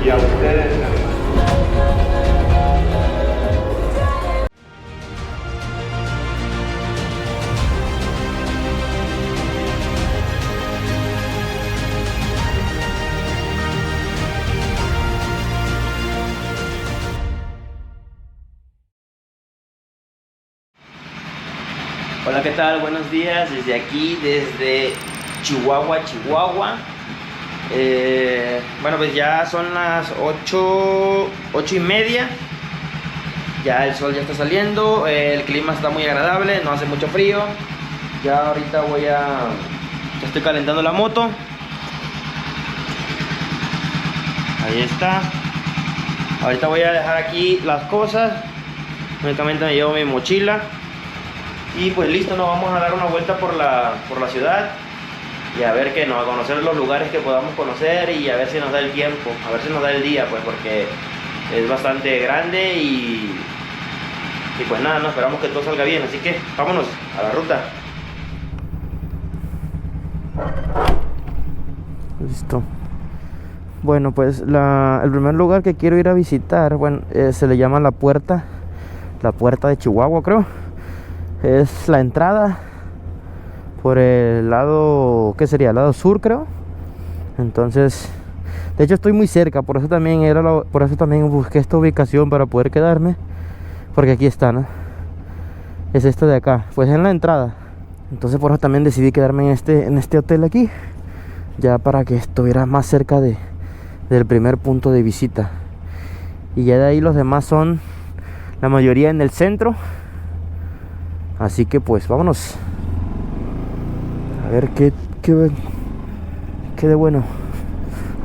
y a ustedes también. Hola, ¿qué tal? Buenos días desde aquí, desde Chihuahua. Bueno, pues ya son las 8:30. Ya el sol ya está saliendo, el clima está muy agradable, no hace mucho frío. Ya ahorita ya estoy calentando la moto. Ahí está. Ahorita voy a dejar aquí las cosas. Únicamente me llevo mi mochila. Y pues listo, nos vamos a dar una vuelta por la ciudad y a ver a conocer los lugares que podamos conocer y a ver si nos da el tiempo, a ver si nos da el día, pues porque es bastante grande y pues nada, no esperamos que todo salga bien, así que vámonos a la ruta. Listo. Bueno, pues el primer lugar que quiero ir a visitar, se le llama la puerta de Chihuahua, creo. Es la entrada por el lado, ¿qué sería? El lado sur, creo. Entonces, de hecho estoy muy cerca, por eso también busqué esta ubicación para poder quedarme, porque aquí está, ¿no? Es esta de acá, pues en la entrada. Entonces por eso también decidí quedarme en este hotel aquí, ya para que estuviera más cerca del primer punto de visita. Y ya de ahí los demás son la mayoría en el centro. Así que pues vámonos a ver qué de bueno,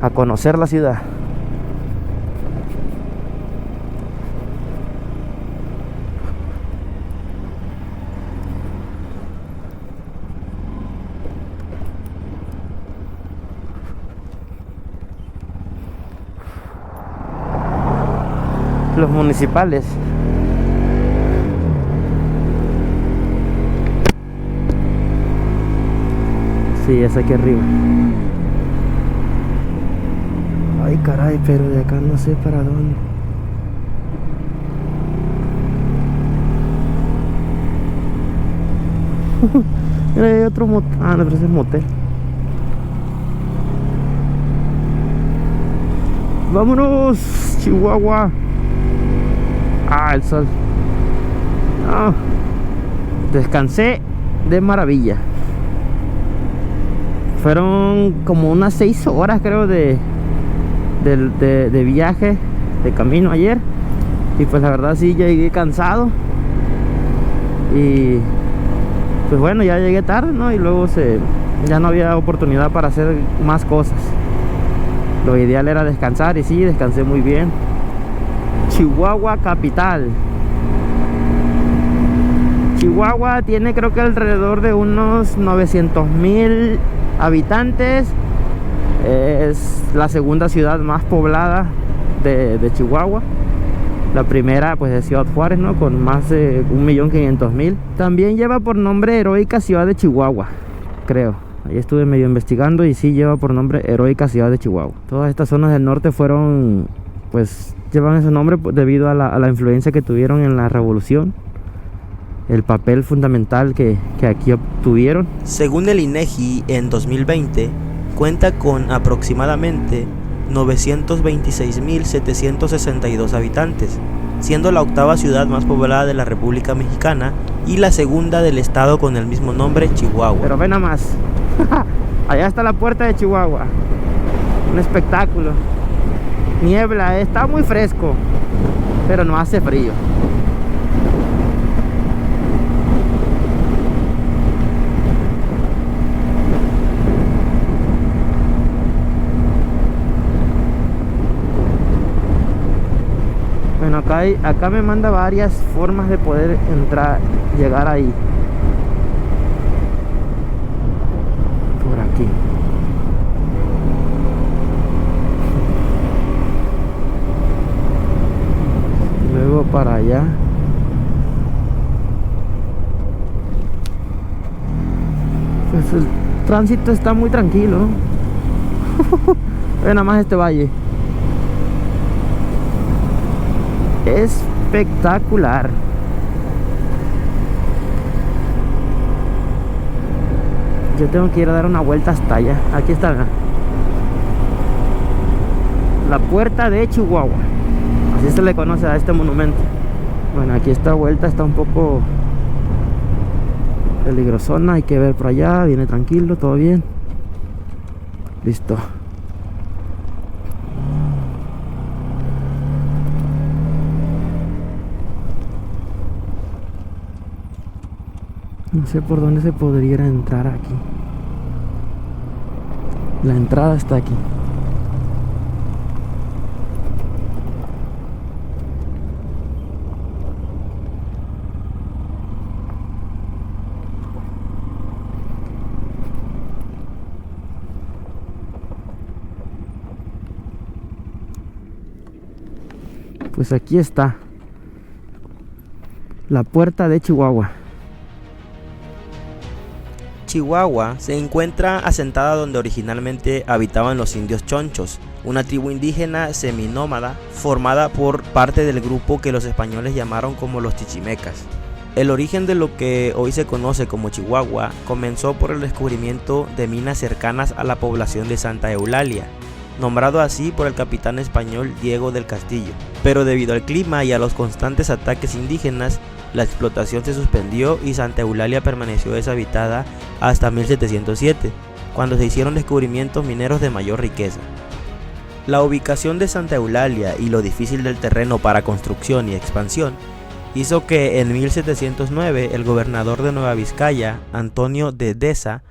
a conocer la ciudad. Los municipales. Sí, es aquí arriba. Ay, caray, pero de acá no sé para dónde. Mira, hay otro motel. Ah, no, pero ese es motel. ¡Vámonos! Chihuahua. Ah, el sol. Ah, descansé de maravilla. Fueron como unas 6 horas, creo, de viaje, de camino ayer. Y pues la verdad sí llegué cansado. Y pues bueno, ya llegué tarde, ¿no? Y luego ya no había oportunidad para hacer más cosas. Lo ideal era descansar y sí, descansé muy bien. Chihuahua capital. Chihuahua tiene creo que alrededor de unos 900,000 habitantes. Es la segunda ciudad más poblada de Chihuahua. La primera pues es Ciudad Juárez, ¿no? Con más de 1.500.000. También lleva por nombre Heroica Ciudad de Chihuahua, creo. Ahí estuve medio investigando y sí lleva por nombre Heroica Ciudad de Chihuahua. Todas estas zonas del norte llevan ese nombre debido a la influencia que tuvieron en la revolución, el papel fundamental que aquí obtuvieron. Según el INEGI, en 2020 cuenta con aproximadamente 926.762 habitantes, siendo la octava ciudad más poblada de la República Mexicana y la segunda del estado con el mismo nombre, Chihuahua. Pero ve nada más, allá está la puerta de Chihuahua, un espectáculo. Niebla, está muy fresco, pero no hace frío. Bueno, acá me manda varias formas de poder llegar ahí. Por aquí. Luego para allá. Pues el tránsito está muy tranquilo, ¿no? Ve nada más este valle. espectacular. Yo tengo que ir a dar una vuelta hasta allá. Aquí está la puerta de Chihuahua, así se le conoce a este monumento. Bueno, aquí esta vuelta está un poco peligrosona, hay que ver por allá. Viene tranquilo, todo bien. Listo. No sé por dónde se podría entrar aquí. La entrada está aquí. Pues aquí está la puerta de Chihuahua. Chihuahua se encuentra asentada donde originalmente habitaban los indios chonchos, una tribu indígena seminómada formada por parte del grupo que los españoles llamaron como los chichimecas. El origen de lo que hoy se conoce como Chihuahua comenzó por el descubrimiento de minas cercanas a la población de Santa Eulalia, nombrado así por el capitán español Diego del Castillo. Pero debido al clima y a los constantes ataques indígenas, la explotación se suspendió y Santa Eulalia permaneció deshabitada hasta 1707, cuando se hicieron descubrimientos mineros de mayor riqueza. La ubicación de Santa Eulalia y lo difícil del terreno para construcción y expansión hizo que en 1709 el gobernador de Nueva Vizcaya, Antonio de Deza,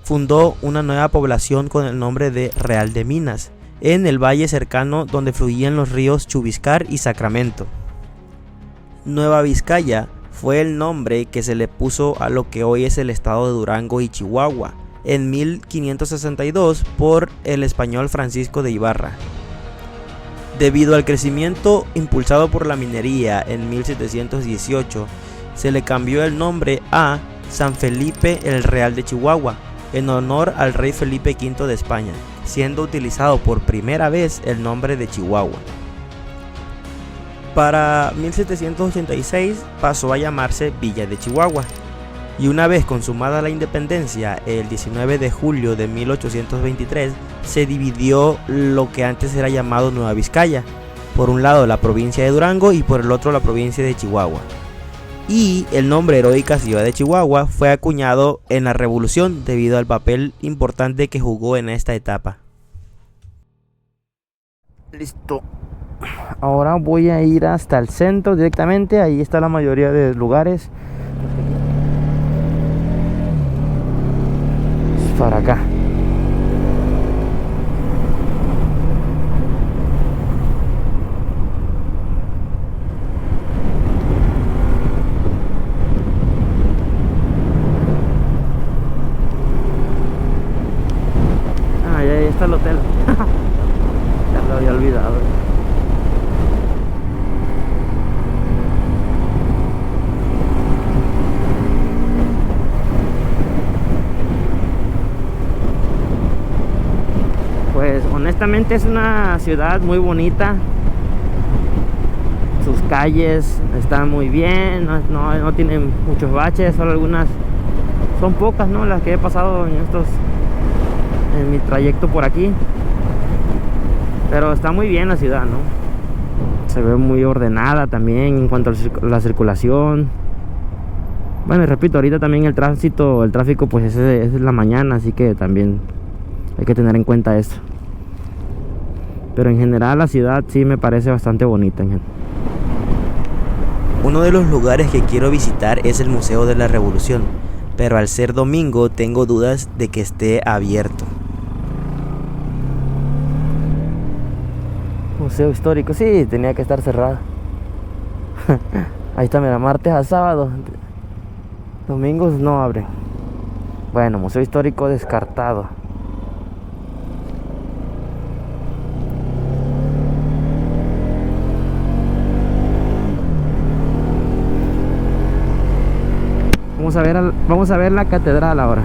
fundó una nueva población con el nombre de Real de Minas, en el valle cercano donde fluían los ríos Chubiscar y Sacramento. Nueva Vizcaya fue el nombre que se le puso a lo que hoy es el estado de Durango y Chihuahua, en 1562 por el español Francisco de Ibarra. Debido al crecimiento impulsado por la minería en 1718, se le cambió el nombre a San Felipe el Real de Chihuahua, en honor al rey Felipe V de España, siendo utilizado por primera vez el nombre de Chihuahua. Para 1786 pasó a llamarse Villa de Chihuahua, y una vez consumada la independencia, el 19 de julio de 1823, se dividió lo que antes era llamado Nueva Vizcaya, por un lado la provincia de Durango y por el otro la provincia de Chihuahua. Y el nombre Heroica Ciudad de Chihuahua fue acuñado en la Revolución debido al papel importante que jugó en esta etapa. Listo. Ahora voy a ir hasta el centro directamente. Ahí está la mayoría de lugares. Para acá. Ahí está el hotel. Ya lo había olvidado. Pues honestamente es una ciudad muy bonita. Sus calles están muy bien, no tienen muchos baches, solo algunas, son pocas, ¿no?, las que he pasado en mi trayecto por aquí. Pero está muy bien la ciudad, ¿no? Se ve muy ordenada también en cuanto a la circulación. Bueno, y repito, ahorita también el tráfico pues es en la mañana, así que también hay que tener en cuenta eso. Pero en general la ciudad sí me parece bastante bonita. Uno de los lugares que quiero visitar es el Museo de la Revolución, pero al ser domingo tengo dudas de que esté abierto. Museo histórico, sí, tenía que estar cerrado. Ahí está, mira, martes a sábado. Domingos no abre. Bueno, museo histórico descartado. Vamos a ver la catedral ahora.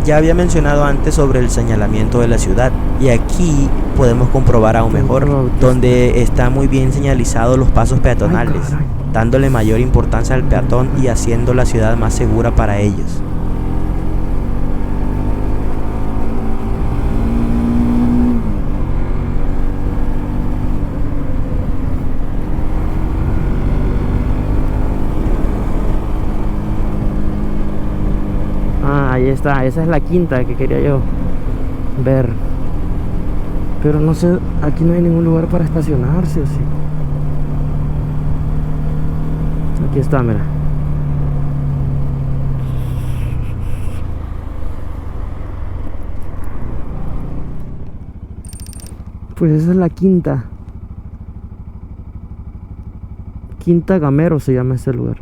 Ya había mencionado antes sobre el señalamiento de la ciudad, y aquí podemos comprobar aún mejor, donde está muy bien señalizados los pasos peatonales, dándole mayor importancia al peatón y haciendo la ciudad más segura para ellos. Ahí está, esa es la quinta que quería yo ver. Pero no sé, aquí no hay ningún lugar para estacionarse, ¿o sí? Aquí está, mira. Pues esa es la quinta. Quinta Gamero se llama este lugar.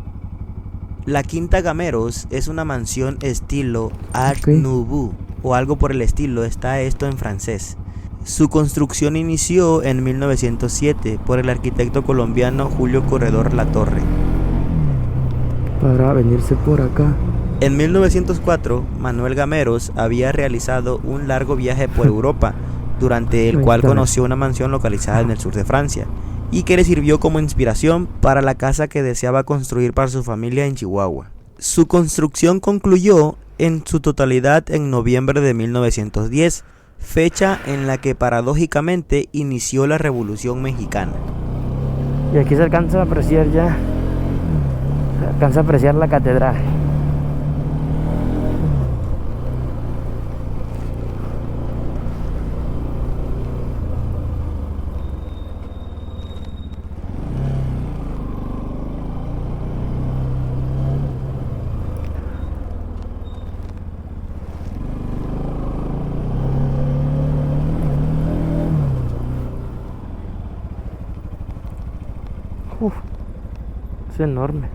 La Quinta Gameros es una mansión estilo Art Nouveau o algo por el estilo, está esto en francés. Su construcción inició en 1907 por el arquitecto colombiano Julio Corredor Latorre. Para venirse por acá. En 1904, Manuel Gameros había realizado un largo viaje por Europa, durante el cual conoció una mansión localizada en el sur de Francia, y que le sirvió como inspiración para la casa que deseaba construir para su familia en Chihuahua. Su construcción concluyó en su totalidad en noviembre de 1910, fecha en la que paradójicamente inició la Revolución Mexicana. Y aquí se alcanza a apreciar ya, se alcanza a apreciar la catedral. Es enorme.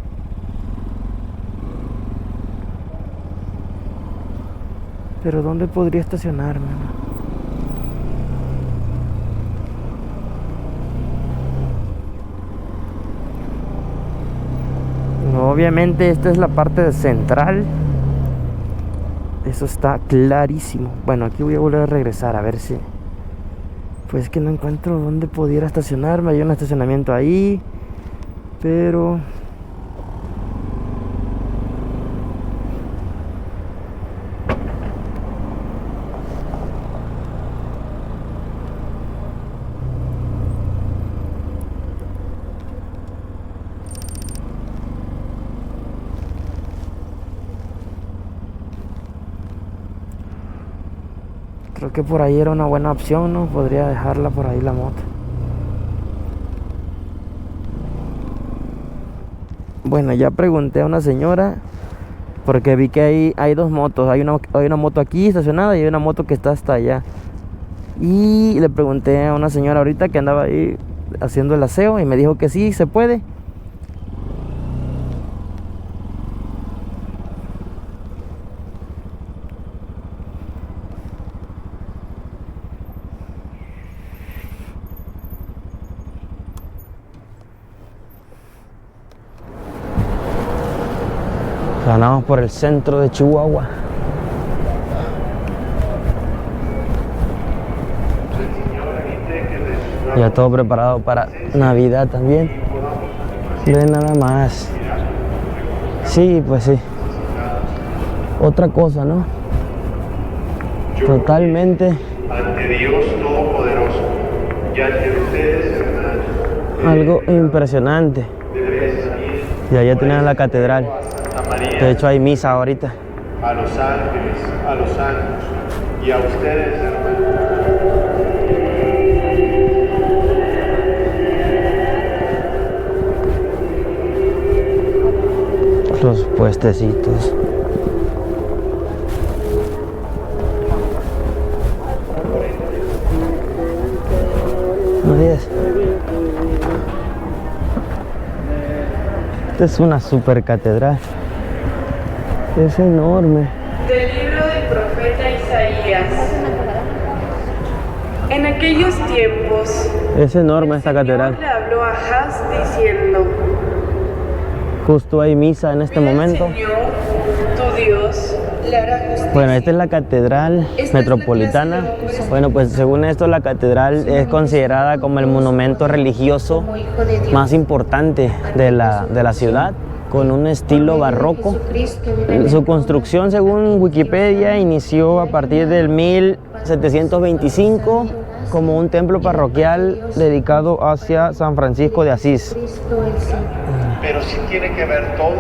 Pero ¿dónde podría estacionarme? No, obviamente esta es la parte central. Eso está clarísimo. Bueno, aquí voy a volver a regresar a ver si... Pues que no encuentro dónde pudiera estacionarme. Hay un estacionamiento ahí, pero... creo que por ahí era una buena opción, ¿no? Podría dejarla por ahí la moto. Bueno, ya pregunté a una señora, porque vi que hay dos motos. Hay una moto aquí estacionada y hay una moto que está hasta allá. Y le pregunté a una señora ahorita que andaba ahí haciendo el aseo y me dijo que sí, se puede. Ganamos por el centro de Chihuahua. Ya todo preparado para Navidad también. Ve nada más. Sí, pues sí. Otra cosa, ¿no? Totalmente. Ante Dios Todopoderoso y ante ustedes, hermanos, Algo impresionante. Y allá tenemos la catedral. De hecho hay misa ahorita. a los ángeles, a los santos y a ustedes, hermanos. Los puestecitos. Buenos días. Esta es una super catedral. Es enorme. Del libro del profeta Isaías. En aquellos tiempos, Es enorme esta el Señor catedral. le habló a Ahaz diciendo: Justo hay misa en este Mira, momento. el Señor, tu Dios, le hará justicia. Bueno, esta es la catedral metropolitana. Bueno, pues según esto la catedral es considerada como el monumento religioso más importante de la ciudad, con un estilo barroco. Su construcción, según Wikipedia, inició a partir del 1725 como un templo parroquial dedicado hacia San Francisco de Asís. Pero sí tiene que ver todo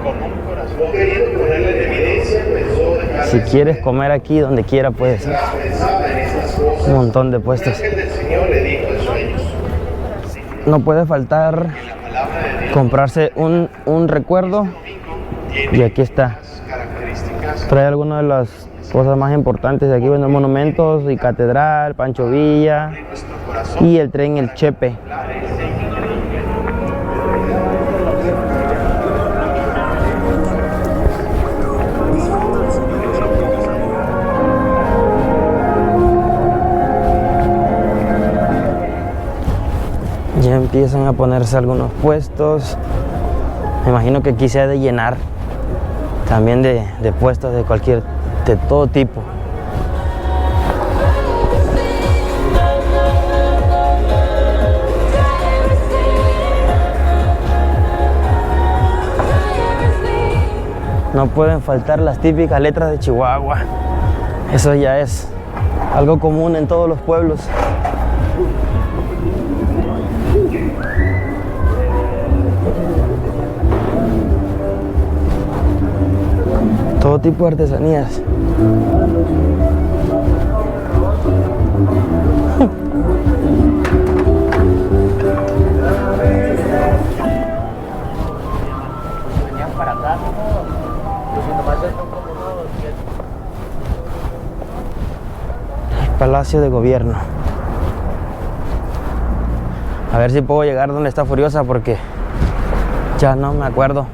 con un corazón. No queriendo ponerle en evidencia, pensó dejar Si quieres comer aquí, donde quiera puedes. pensaba en estas cosas. Un montón de El puestos. ángel del Señor le dijo en sueños. No puede faltar La palabra de Dios comprarse un recuerdo. Y aquí está. características. Trae algunas de las cosas más importantes de aquí, bueno, monumentos y catedral, Pancho Villa Nuestro corazón. y el tren El Chepe. Ya empiezan a ponerse algunos puestos. Me imagino que aquí se ha de llenar también de puestos de todo tipo. No pueden faltar las típicas letras de Chihuahua. Eso ya es algo común en todos los pueblos. Todo tipo de artesanías. El Palacio de Gobierno. A ver si puedo llegar donde está Furiosa porque ya no me acuerdo.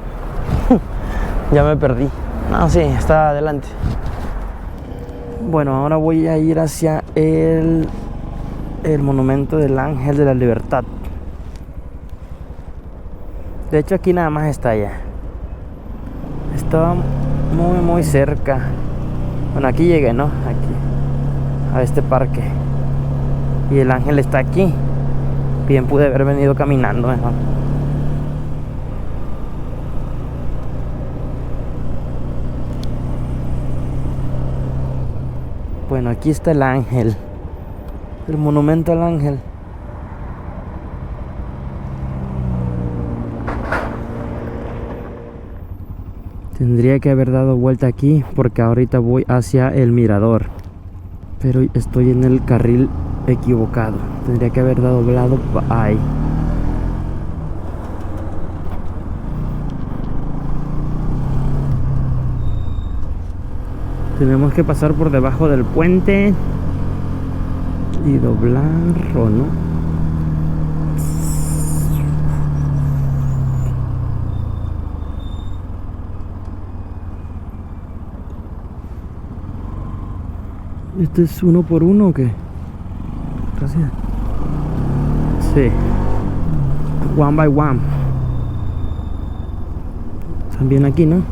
Ya me perdí. No, sí, está adelante. Bueno, ahora voy a ir hacia el monumento del Ángel de la Libertad. De hecho, aquí nada más está ya. Estaba muy cerca. Bueno, aquí llegué, ¿no? Aquí, a este parque. Y el ángel está aquí. Bien pude haber venido caminando mejor. Bueno, aquí está el ángel. El monumento al ángel. Tendría que haber dado vuelta aquí porque ahorita voy hacia el mirador. Pero estoy en el carril equivocado. Tendría que haber doblado ahí. Tenemos que pasar por debajo del puente y doblar o no. ¿Este es uno por uno o qué? Gracias. Sí. One by one. También aquí, ¿no?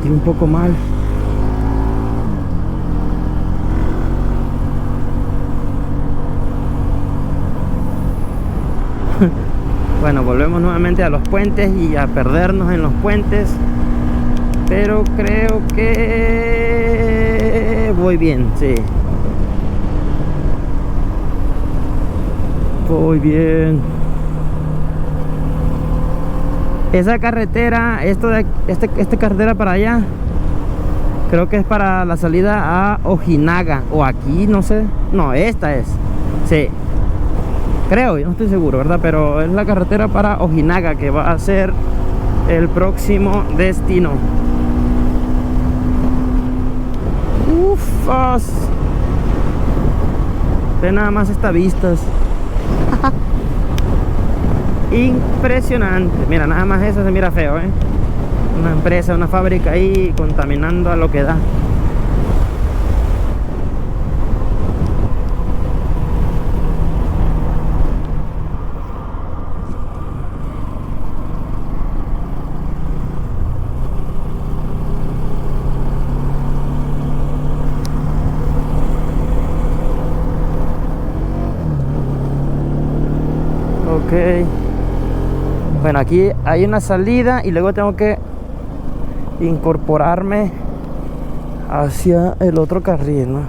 Un poco mal. Bueno, volvemos nuevamente a los puentes y a perdernos en los puentes, pero creo que voy bien, sí. Muy bien. Esa carretera, esta carretera para allá, creo que es para la salida a Ojinaga. O aquí, no sé. No, esta es. Sí. Creo, yo no estoy seguro, ¿verdad? Pero es la carretera para Ojinaga, que va a ser el próximo destino. Ufas. Ve nada más estas vistas. Impresionante. Mira, nada más eso se mira feo, una empresa, una fábrica ahí contaminando a lo que da. Ok. Bueno, aquí hay una salida y luego tengo que incorporarme hacia el otro carril, ¿no?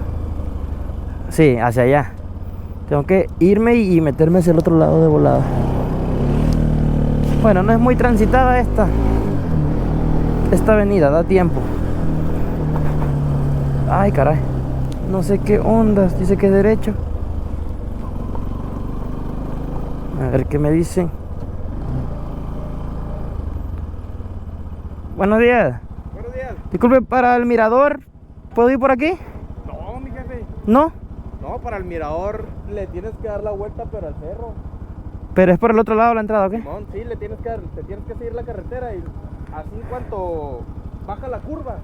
Sí, hacia allá. Tengo que irme y meterme hacia el otro lado de volada. Bueno, no es muy transitada esta avenida, da tiempo. Ay, caray. No sé qué ondas, dice que es derecho. A ver qué me dicen. Buenos días. Buenos días. Disculpe, para el mirador, ¿puedo ir por aquí? No, mi jefe. ¿No? No, para el mirador le tienes que dar la vuelta, pero al cerro. Pero es por el otro lado la entrada, ¿ok? Simón, sí, te tienes que seguir la carretera y así en cuanto baja la curva,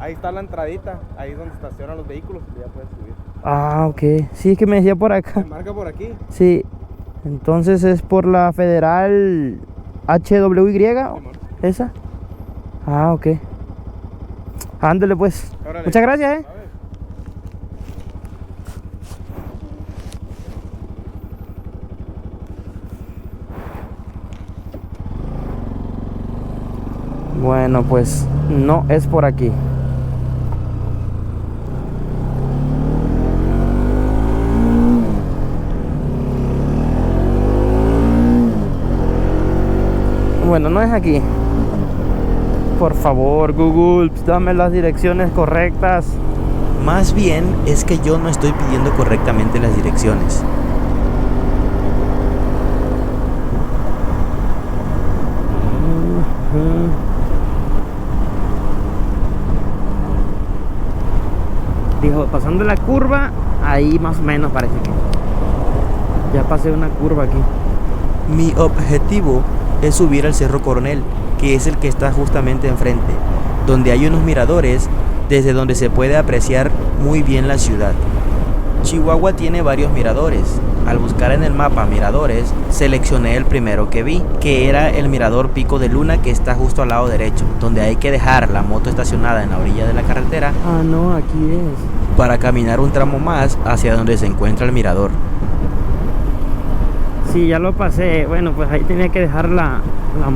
ahí está la entradita, ahí es donde estacionan los vehículos y ya puedes subir. Ah, ok. Sí, es que me decía por acá. Se marca por aquí. Sí. Entonces es por la Federal HWY, Simón. ¿esa? Ah, ok. Ándale pues. Órale. Muchas gracias, A ver. Bueno, pues no es por aquí. Bueno, no es aquí. Por favor, Google, dame las direcciones correctas. Más bien es que yo no estoy pidiendo correctamente las direcciones. Dijo, pasando la curva, ahí más o menos parece que ya pasé una curva aquí. Mi objetivo es subir al Cerro Coronel, que es el que está justamente enfrente, donde hay unos miradores desde donde se puede apreciar muy bien la ciudad. Chihuahua tiene varios miradores. Al buscar en el mapa miradores, seleccioné el primero que vi, que era el mirador Pico de Luna, que está justo al lado derecho, donde hay que dejar la moto estacionada en la orilla de la carretera Ah, no, aquí es. para caminar un tramo más hacia donde se encuentra el mirador. Sí, ya lo pasé. Bueno, pues ahí tenía que dejar la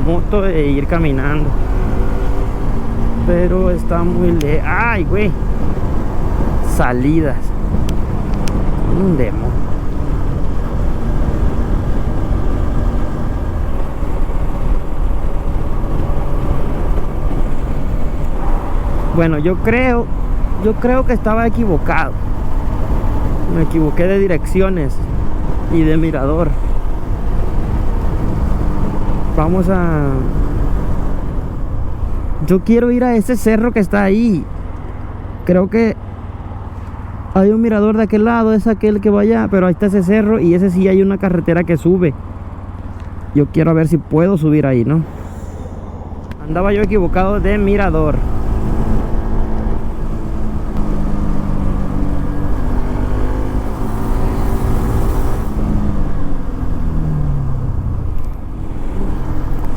moto e ir caminando. Pero está muy lejos. ¡Ay, güey! Salidas. Un demo. Bueno, yo creo que estaba equivocado. Me equivoqué de direcciones y de mirador. Vamos a... Yo quiero ir a ese cerro que está ahí. Creo que hay un mirador de aquel lado, es aquel que va allá, pero ahí está ese cerro y ese sí hay una carretera que sube. Yo quiero ver si puedo subir ahí, ¿no? Andaba yo equivocado de mirador.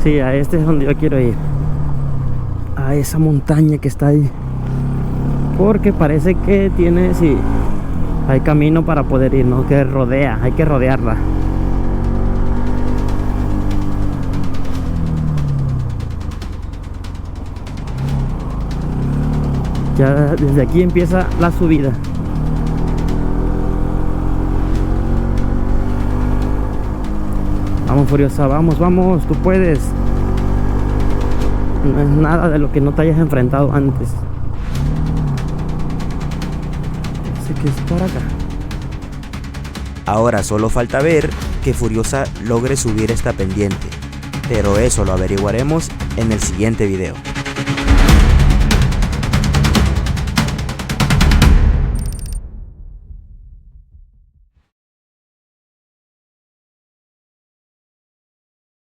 Sí, a este es donde yo quiero ir. A esa montaña que está ahí. Porque parece que tiene, sí, hay camino para poder ir, ¿no? Que rodea, hay que rodearla. Ya desde aquí empieza la subida. Vamos, Furiosa, vamos, vamos, tú puedes. No es nada de lo que no te hayas enfrentado antes. Sé que es por acá. Ahora solo falta ver que Furiosa logre subir esta pendiente, pero eso lo averiguaremos en el siguiente video.